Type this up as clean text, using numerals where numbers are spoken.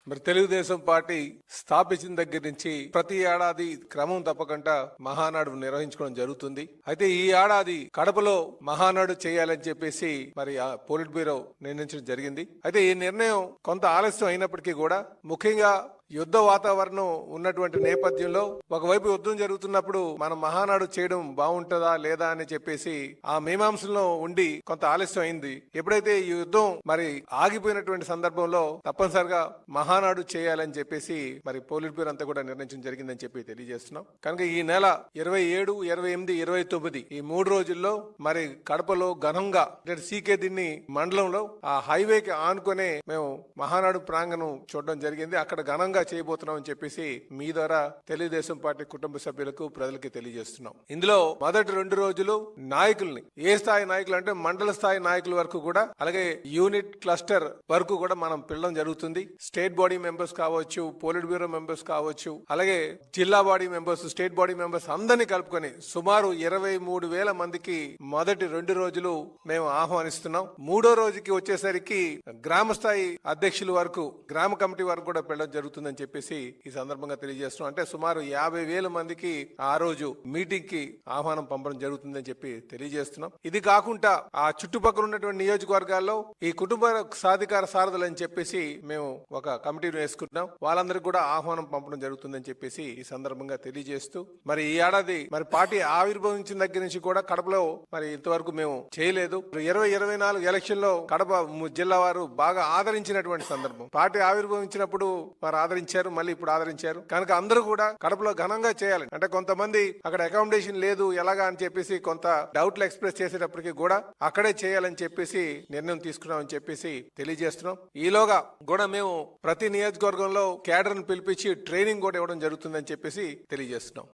మరి తెలుగుదేశం పార్టీ స్థాపించిన దగ్గర నుంచి ప్రతి ఏడాది క్రమం తప్పకుండా మహానాడు నిర్వహించుకోవడం జరుగుతుంది. అయితే ఈ ఏడాది కడపలో మహానాడు చేయాలని చెప్పేసి మరి ఆ పోలిట్ బ్యూరో నిర్ణయించడం జరిగింది. అయితే ఈ నిర్ణయం కొంత ఆలస్యం అయినప్పటికీ కూడా ముఖ్యంగా యుద్ధ వాతావరణం ఉన్నటువంటి నేపథ్యంలో ఒకవైపు యుద్ధం జరుగుతున్నప్పుడు మనం మహానాడు చేయడం బాగుంటుందా లేదా అని చెప్పేసి ఆ మీమాంసలో ఉండి కొంత ఆలస్యం అయింది. ఎప్పుడైతే ఈ యుద్ధం మరి ఆగిపోయినటువంటి సందర్భంలో తప్పనిసరిగా మహానాడు చేయాలని చెప్పేసి మరి పోలిట్ బ్యూరో అంతా కూడా నిర్ణయించడం జరిగిందని చెప్పి తెలియజేస్తున్నాం. కనుక ఈ నెల 27, 28, 29 ఈ 3 రోజుల్లో మరి కడపలో ఘనంగా సీకే దిన్ని మండలంలో ఆ హైవేకి ఆనుకునే మేము మహానాడు ప్రాంగణం చూడడం జరిగింది. అక్కడ ఘనంగా చేయబోతున్నాం అని చెప్పేసి మీ ద్వారా తెలుగుదేశం పార్టీ కుటుంబ సభ్యులకు ప్రజలకి తెలియజేస్తున్నాం. ఇందులో మొదటి 2 రోజులు నాయకుల్ని ఏ స్థాయి నాయకులు అంటే మండల స్థాయి నాయకుల వరకు కూడా అలాగే యూనిట్ క్లస్టర్ వరకు కూడా మనం పిలవడం జరుగుతుంది. స్టేట్ బాడీ మెంబర్స్ కావచ్చు, పోలిట్ బ్యూరో మెంబర్స్ కావచ్చు, అలాగే జిల్లా body members, state body members అందరినీ కలుపుకొని సుమారు 23,000 మందికి మొదటి 2 రోజులు మేము ఆహ్వానిస్తున్నాం. 3వ రోజుకి వచ్చేసరికి గ్రామ స్థాయి అధ్యక్షుల వరకు, గ్రామ కమిటీ వరకు కూడా పిలవడం జరుగుతుంది అని చెప్పేసి ఈ సందర్భంగా తెలియజేస్తున్నాం. అంటే సుమారు 50,000 మందికి ఆ రోజు మీటింగ్ కి ఆహ్వానం పంపడం జరుగుతుందని చెప్పి తెలియజేస్తున్నాం. ఇది కాకుండా ఆ చుట్టుపక్కల ఉన్నటువంటి నియోజకవర్గాల్లో ఈ కుటుంబ సాధికార సారథులు అని చెప్పేసి మేము ఒక కమిటీని వేసుకుంటున్నాం. వాళ్ళందరికీ కూడా ఆహ్వానం పంపడం జరుగుతుందని చెప్పేసి ఈ సందర్భంగా తెలియజేస్తూ మరి ఈ ఏడాది మరి పార్టీ ఆవిర్భవించిన దగ్గర నుంచి కూడా కడపలో మరి ఇంతవరకు మేము చేయలేదు. 2024 ఎలక్షన్ లో కడప జిల్లా వారు బాగా ఆదరించినటువంటి సందర్భం. పార్టీ ఆవిర్భవించినప్పుడు వారు ఆదరించారు, మళ్ళీ ఇప్పుడు ఆదరించారు. కనుక అందరూ కూడా కడపలో ఘనంగా చేయాలి. అంటే కొంతమంది అక్కడ అకామిడేషన్ లేదు ఎలాగా అని చెప్పేసి కొంత డౌట్లు ఎక్స్ప్రెస్ చేసేటప్పటికి కూడా అక్కడే చేయాలని చెప్పేసి నిర్ణయం తీసుకున్నామని చెప్పేసి తెలియజేస్తున్నాం. ఈలోగా కూడా మేము ప్రతి నియోజకవర్గంలో క్యాడర్ను పిలిపించి ట్రైనింగ్ కూడా ఇవ్వడం జరుగుతుందని చెప్పేసి తెలియజేస్తున్నాం.